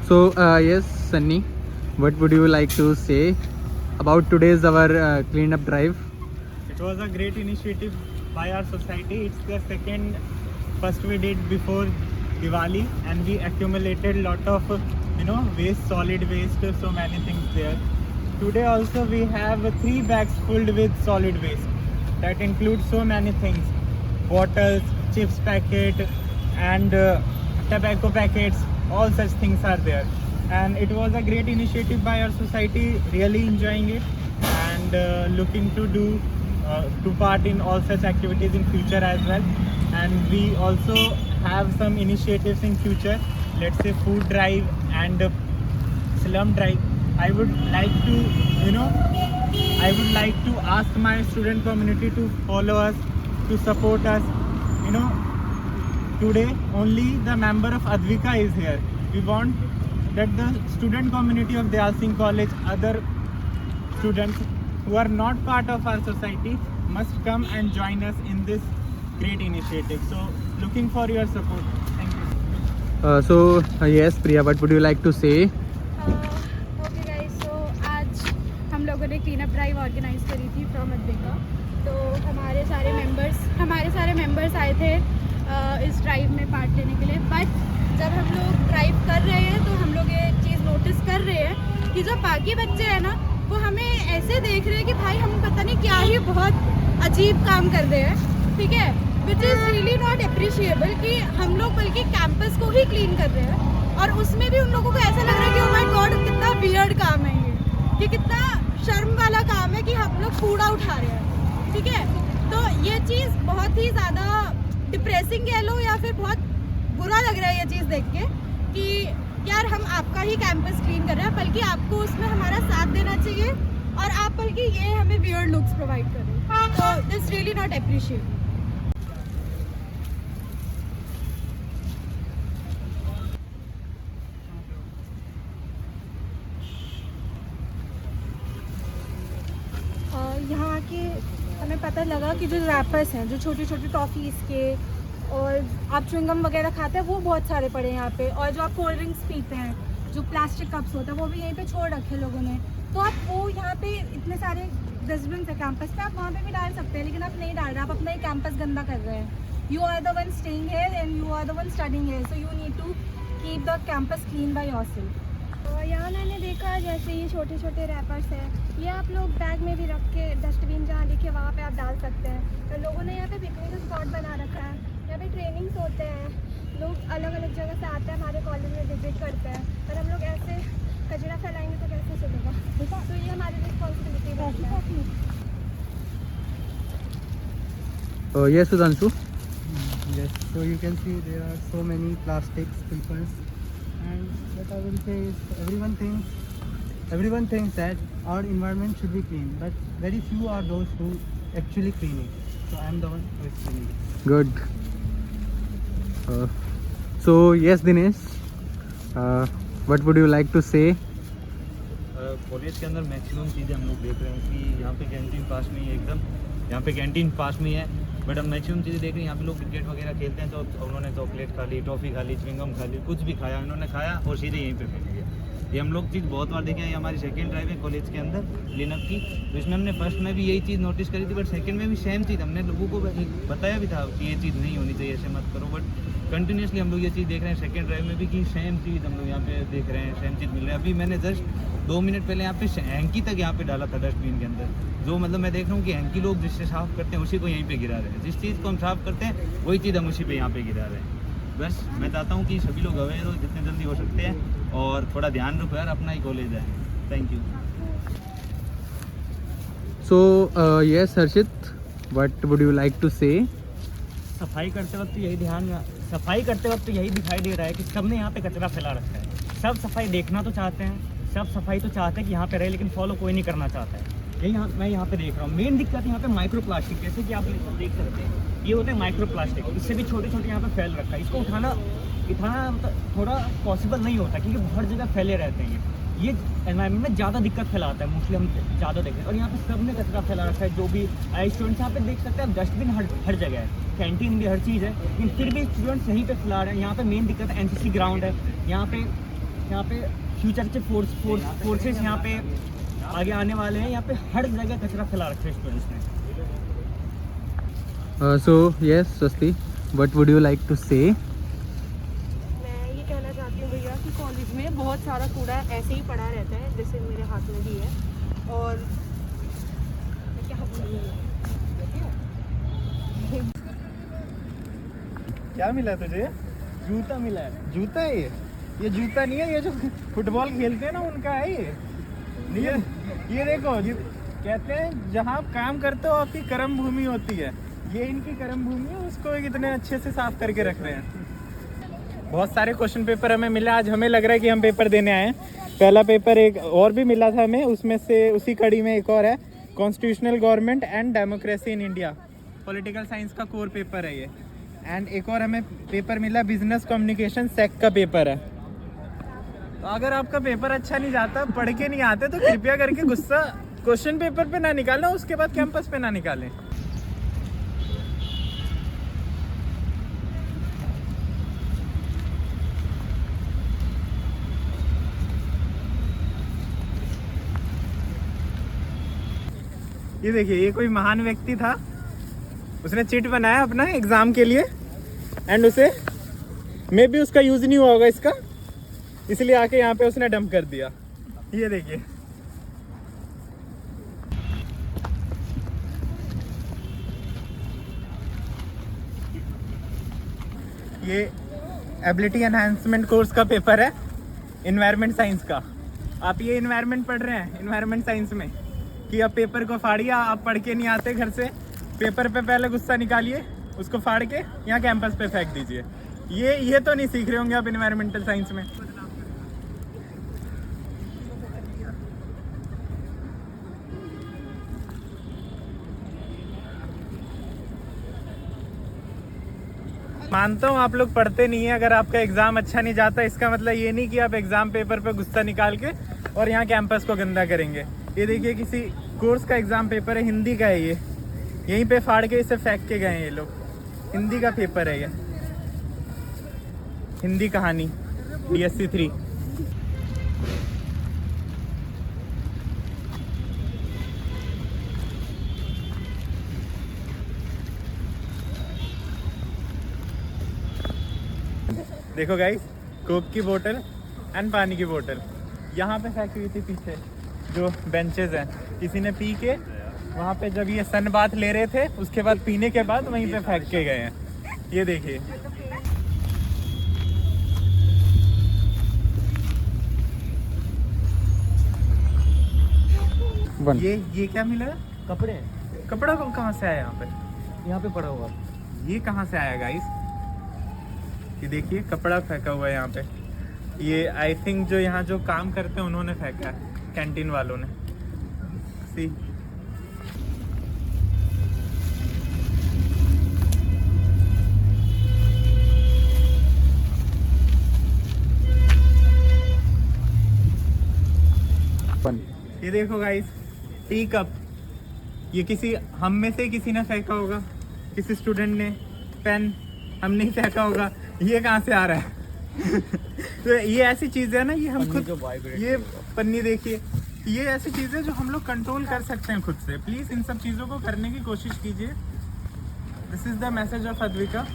So yes, Sunny, what would you like to say about today's our cleanup drive? It was a great initiative by our society. It's the second. First we did before Diwali, and we accumulated lot of waste, solid waste, so many things there. Today also we have 3 bags filled with solid waste. That includes so many things: bottles, chips packet, and tobacco packets. All such things are there, and it was a great initiative by our society. Really enjoying it, and looking to part in all such activities in future as well. And we also have some initiatives in future, let's say food drive and slum drive. I would like to ask my student community to follow us, to support us. Today only the member of Advika is here. We want that the student community of Dayal Singh College, other students who are not part of our society, must come and join us in this great initiative. So looking for your support. Thank you. Yes, Priya, what would you like to say? Okay guys, so आज हम लोगों ने clean up drive organise करी थी from Advika. तो हमारे सारे members आए थे इस ड्राइव में पार्ट लेने के लिए। बट जब हम लोग ड्राइव कर रहे हैं तो हम लोग ये चीज़ नोटिस कर रहे हैं कि जो बाकी बच्चे हैं ना, वो हमें ऐसे देख रहे हैं कि भाई हम पता नहीं क्या ही बहुत अजीब काम कर रहे हैं, ठीक है, which is really not appreciable. कि हम लोग बल्कि कैंपस को ही क्लीन कर रहे हैं और उसमें भी उन लोगों को ऐसा लग रहा है कि ओ माय गॉड कितना वियर्ड काम है ये कितना शर्म वाला काम है कि हम लोग कूड़ा उठा रहे हैं, ठीक है। तो ये चीज़ बहुत ही ज़्यादा डिप्रेसिंग कह लो या फिर बहुत बुरा लग रहा है ये चीज़ देख के कि यार हम आपका ही कैंपस क्लीन कर रहे हैं, बल्कि आपको उसमें हमारा साथ देना चाहिए और आप बल्कि ये हमें वियर्ड लुक्स प्रोवाइड कर रहे हैं। तो दिस रियली नॉट अप्रिशिएटेड। यहाँ आके हमें पता लगा कि जो रैपर्स हैं, जो छोटे छोटे टॉफ़ीज़ के और आप च्युइंगम वगैरह खाते हैं, वो बहुत सारे पड़े हैं यहाँ पे। और जो आप कोल्ड ड्रिंक्स पीते हैं, जो प्लास्टिक कप्स होते हैं, वो भी यहीं पे छोड़ रखे लोगों ने। तो आप वो यहाँ पे इतने सारे डस्टबिन है कैंपस पे, आप वहाँ पे भी डाल सकते हैं, लेकिन आप नहीं डाल रहे, आप अपना ही कैंपस गंदा कर रहे हैं। You are the one staying here and you are the one studying here, so you need to keep the campus clean by yourself. यहाँ मैंने देखा जैसे ये छोटे छोटे रैपर्स हैं, ये आप लोग बैग में भी रख के डस्टबिन जहाँ दिखे वहाँ पे आप डाल सकते हैं। तो लोगों ने यहाँ पे पिकनिक स्पॉट बना रखा है, यहाँ पे ट्रेनिंग्स होते हैं, लोग अलग अलग जगह से आते हैं, हमारे कॉलेज में विजिट करते हैं। और हम लोग ऐसे कचरा फैलाएंगे तो कैसे चलेगा? तो ये हमारी रिस्पॉन्सिबिलिटी है। Yes, Sudhanshu. Yes, so you can see there are so many plastics, papers, and what I will say is everyone thinks that our environment should be clean, but very few are those who actually clean it. So I am the one who is cleaning it. Good. So yes, Dinesh, what would you like to say? College के अंदर maximum चीज़ें हम लोग देख रहे हैं कि यहाँ पे कैंटीन पास में ही है, एकदम यहाँ पे कैंटीन पास में ही है। बट हम मैक्सिमम चीज़ें देख रहे हैं, यहाँ पे लोग क्रिकेट वगैरह खेलते हैं तो उन्होंने चॉकलेट खा ली, टॉफ़ी खा ली, च्युइंगम खा ली, कुछ भी खाया, इन्होंने खाया और सीधे यहीं पे फेंक दिया। ये हम लोग चीज़ बहुत बार देखे हैं। ये हमारी सेकंड ड्राइव है कॉलेज के अंदर क्लीनअप की, तो इसमें हमने फर्स्ट में भी यही चीज़ नोटिस करी थी, बट सेकंड में भी सेम चीज़ हमने लोगों को बताया भी था कि ये चीज़ नहीं होनी चाहिए, ऐसे मत करो। बट कंटिन्यूसली हम लोग ये चीज़ देख रहे हैं सेकंड ड्राइव में भी कि सेम चीज़ हम लोग यहाँ पे देख रहे हैं, सेम चीज़ मिल रहा है। अभी मैंने जस्ट 2 मिनट पहले यहाँ पे हैंकी तक यहाँ पे डाला था डस्टबिन के अंदर, जो मतलब मैं देख रहा हूँ कि हैंकी लोग जिससे साफ़ करते हैं उसी को यहीं पे गिरा रहे हैं। जिस चीज़ को हम साफ़ करते हैं वही चीज़ हम उसी पे यहाँ पे गिरा रहे हैं। बस मैं चाहता हूँ कि सभी लोग अवेयर हो जितने जल्दी हो सकते हैं और थोड़ा ध्यान रखो यार, अपना ही कॉलेज है। Thank you. So yes, Harshit, what would you like to say? सफाई करते वक्त यही दिखाई दे रहा है कि सबने यहाँ पे कचरा फैला रखा है। सब सफाई देखना तो चाहते हैं, सब सफाई तो चाहते हैं कि यहाँ पे रहे, लेकिन फॉलो कोई नहीं करना चाहता है। मैं यहाँ पे देख रहा हूँ मेन दिक्कत यहाँ पे माइक्रो प्लास्टिक, जैसे कि आप देख सकते हैं ये होते हैं माइक्रो प्लास्टिक, इससे भी छोटे छोटे यहाँ पे फैल रखा है। इसको उठाना थोड़ा पॉसिबल नहीं होता क्योंकि हर जगह फैले रहते हैं। ये एनवायरनमेंट में ज़्यादा दिक्कत फैलाता है, मोस्टली हम ज़्यादा देखते हैं। और यहाँ पे सबने कचरा फैला रखा है, जो भी स्टूडेंट्स यहाँ पे देख सकते हैं, डस्टबिन हर जगह है, कैंटीन भी हर चीज़ है, लेकिन फिर भी स्टूडेंट्स यहीं पे फैला रहे हैं। यहाँ पे मेन दिक्कत एनसीसी ग्राउंड है, यहाँ पे यहाँ पे फ्यूचर के फोर्सेस यहाँ पे आगे आने वाले हैं। यहाँ पे हर जगह कचरा फैला रखा है स्टूडेंट्स ने। So yes, Swasti, what would you like to say? मैं ये कहना चाहती हूँ भैया कि कॉलेज में बहुत सारा कूड़ा ऐसे ही पड़ा रहता है, जैसे मेरे हाथ में भी है। और मैं क्या बोलूँ, क्या मिला तुझे? जूता मिला है। जूता है ये जूता नहीं है, ये जो फुटबॉल खेलते हैं ना उनका है ये। ये देखो, कहते हैं जहाँ आप काम करते हो आपकी कर्म भूमि होती है, ये इनकी कर्म भूमि है, उसको कितने अच्छे से साफ करके रख रहे हैं। बहुत सारे क्वेश्चन पेपर हमें मिला आज, हमें लग रहा है कि हम पेपर देने आए हैं। पहला पेपर एक और भी मिला था हमें, उसमें से उसी कड़ी में एक और है, constitutional government and democracy in India, political science का कोर पेपर है ये। एंड एक और हमें पेपर मिला बिजनेस कम्युनिकेशन सेक का पेपर है। तो अगर आपका पेपर अच्छा नहीं जाता, पढ़ के नहीं आते, तो कृपया करके गुस्सा क्वेश्चन पेपर पे ना निकालें, उसके बाद कैंपस पे ना निकालें। ये देखिए, ये कोई महान व्यक्ति था, उसने चिट बनाया अपना एग्जाम के लिए एंड उसे मे भी उसका यूज नहीं हुआ होगा इसका, इसलिए आके यहाँ पे उसने डंप कर दिया। ये देखिए, ये एबिलिटी एनहांसमेंट कोर्स का पेपर है इन्वायरमेंट साइंस का। आप ये इन्वायरमेंट पढ़ रहे हैं इन्वायरमेंट साइंस में कि अब पेपर को फाड़िए, आप पढ़ के नहीं आते घर से, पेपर पे पहले गुस्सा निकालिए, उसको फाड़ के यहाँ कैंपस पे फेंक दीजिए। ये तो नहीं सीख रहे होंगे आप इन्वायरमेंटल साइंस में। मानता हूँ आप लोग पढ़ते नहीं है। अगर आपका एग्जाम अच्छा नहीं जाता, इसका मतलब ये नहीं कि आप एग्जाम पेपर पे गुस्सा निकाल के और यहाँ कैंपस को गंदा करेंगे। ये देखिए, किसी कोर्स का एग्जाम पेपर है, हिंदी का है, ये यहीं पे फाड़ के इसे फेंक के गए हैं ये लोग। हिंदी का पेपर है ये, हिंदी कहानी DSC 3। देखो गाइस, कोक की बोतल एंड पानी की बोतल यहाँ पे फेंकी हुई थी पीछे जो बेंचेस हैं। किसी ने पी के वहाँ पे, जब ये सन बाथ ले रहे थे, उसके बाद पीने के बाद वहीं पे फेंक के गए हैं। ये देखिए, ये क्या मिला? कपड़ा कहाँ से आया यहाँ पे पड़ा हुआ? ये कहाँ से आया गाइस? ये देखिए, कपड़ा फेंका हुआ है यहाँ पे। ये आई थिंक जो यहाँ जो काम करते हैं उन्होंने फेंका है, कैंटीन वालों ने। सी, ये देखो गाइस, टी कप, ये किसी हम में से किसी ने फेंका होगा, किसी स्टूडेंट ने। पेन हमने ही फेंका होगा। ये कहाँ से आ रहा है? तो ये ऐसी चीज़ है ना, ये हम खुद, ये पन्नी देखिए, ये ऐसी चीज़ें जो हम लोग कंट्रोल कर सकते हैं खुद से। प्लीज़ इन सब चीज़ों को करने की कोशिश कीजिए। This is the message of Advika.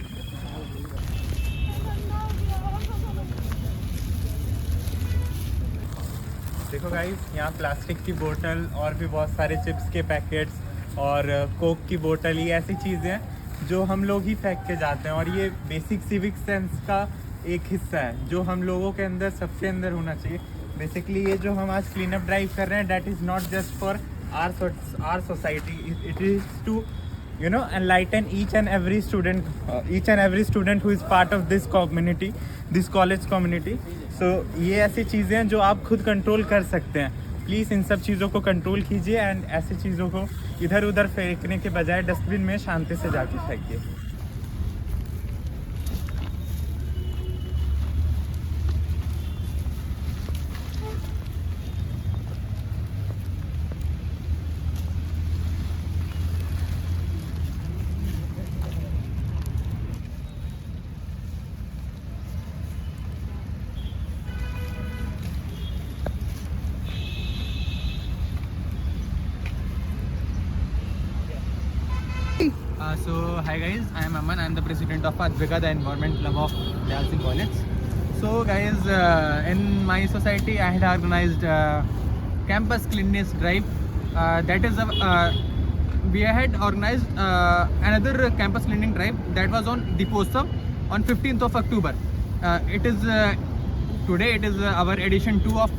देखो गाइस, यहाँ प्लास्टिक की बोतल और भी बहुत सारे चिप्स के पैकेट्स और कोक की बोतल, ये ऐसी चीज़ें हैं जो हम लोग ही फेंक के जाते हैं। और ये बेसिक सिविक सेंस का एक हिस्सा है जो हम लोगों के अंदर, सबके अंदर होना चाहिए। बेसिकली ये जो हम आज क्लीन अप ड्राइव कर रहे हैं, that is not just for our society, it is to enlighten each and every student who is part of this community, this college community. So ये ऐसी चीज़ें हैं जो आप खुद कंट्रोल कर सकते हैं। प्लीज़ इन सब चीज़ों को कंट्रोल कीजिए एंड ऐसी चीज़ों को इधर उधर फेंकने के बजाय डस्टबिन में शांति से जाके फेंकिए। So hi guys, I am Aman. I am the president of Advika, the Environment Club of Dayal Singh College. So guys, in my society I had organized campus cleanliness drive. That is we had organized another campus cleaning drive that was on Deepotsam on 15th of October. It is today it is our edition 2 of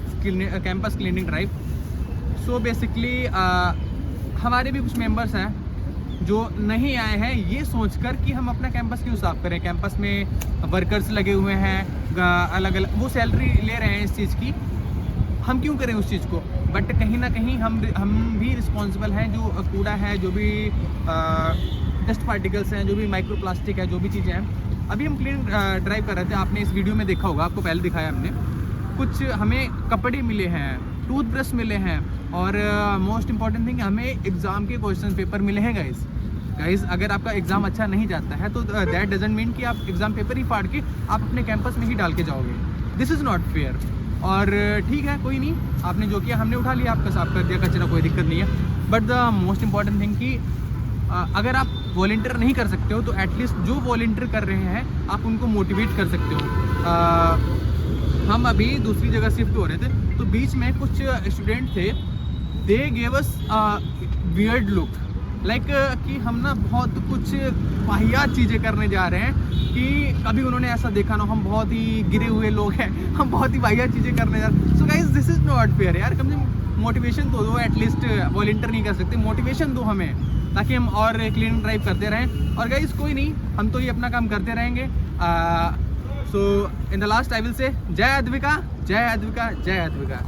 campus cleaning drive. So basically हमारे भी कुछ members हैं जो नहीं आए हैं ये सोचकर कि हम अपना कैंपस क्यों साफ़ करें। कैंपस में वर्कर्स लगे हुए हैं, अलग अलग वो सैलरी ले रहे हैं इस चीज़ की, हम क्यों करें उस चीज़ को। बट कहीं ना कहीं हम भी रिस्पॉन्सिबल हैं। जो कूड़ा है, जो भी डस्ट पार्टिकल्स हैं, जो भी माइक्रो प्लास्टिक है, जो भी चीज़ें हैं। अभी हम क्लीन ड्राइव कर रहे थे, आपने इस वीडियो में देखा होगा, आपको पहले दिखाया हमने। कुछ हमें कपड़े मिले हैं, टूथब्रश मिले हैं और मोस्ट इम्पॉर्टेंट थिंग हमें एग्ज़ाम के क्वेश्चन पेपर मिले हैं गाइस। अगर आपका एग्ज़ाम अच्छा नहीं जाता है तो दैट डजंट मीन कि आप एग्ज़ाम पेपर ही फाड़ के आप अपने कैंपस में ही डाल के जाओगे। This is not fair. और ठीक है, कोई नहीं, आपने जो किया हमने उठा लिया, आपका साफ कर दिया कचरा, कोई दिक्कत नहीं है। But the most important thing कि अगर आप वॉलंटियर नहीं कर सकते हो तो एटलीस्ट जो वॉलंटियर कर रहे हैं आप उनको मोटिवेट कर सकते हो। हम अभी दूसरी जगह शिफ्ट हो रहे थे तो बीच में कुछ स्टूडेंट थे, they gave us weird look like कि हम ना बहुत कुछ वाहियात चीज़ें करने जा रहे हैं कि कभी उन्होंने ऐसा देखा ना, हम बहुत ही गिरे हुए लोग हैं, हम बहुत ही वाहियात चीज़ें करने जा रहे हैं। So guys this is not fair यार, कम से कम मोटिवेशन तो दो, एटलीस्ट वॉलंटियर नहीं कर सकते, मोटिवेशन दो हमें, ताकि हम और क्लीन ड्राइव करते रहें। और गाइस कोई नहीं, हम तो ये अपना काम करते रहेंगे। So in the last I will say Jai Advika, Jai Advika, Jai Advika.